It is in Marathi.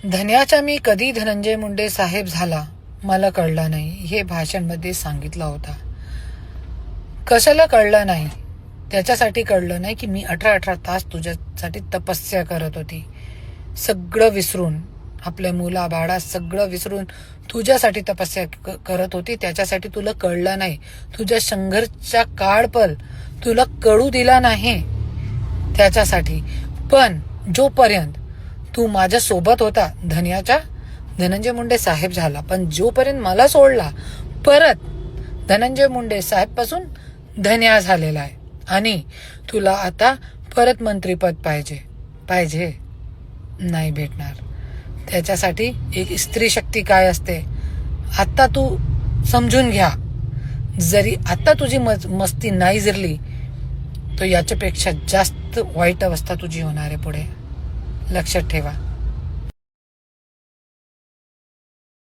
धन्याचा मी कधी धनंजय मुंडे साहेब झाला मला कळला नाही, हे भाषणमध्ये सांगितलं होता. कशाला कळलं नाही? त्याच्यासाठी कळलं नाही की मी 18 तास तुझ्यासाठी तपस्या करत होती. सगळं विसरून, आपल्या मुला बाळा सगळं विसरून तुझ्यासाठी तपस्या करत होती. त्याच्यासाठी तुला कळलं नाही. तुझ्या संघर्षाचा काळपल तुला कळू दिला नाही त्याच्यासाठी. पण जोपर्यंत तू माझ्या सोबत होता, धनंजय मुंडे साहेब झाला. पण जोपर्यंत मला सोडला, परत धनंजय मुंडे साहेब पासून धन्या झालेला आहे. आणि तुला आता परत मंत्रीपद पाहिजे नाही भेटणार. त्याच्यासाठी एक स्त्री शक्ती काय असते आता तू समजून घ्या. जरी आता तुझी मस्ती नाही जिरली तर याच्यापेक्षा जास्त वाईट अवस्था तुझी होणार आहे पुढे. लक्षात ठेवा.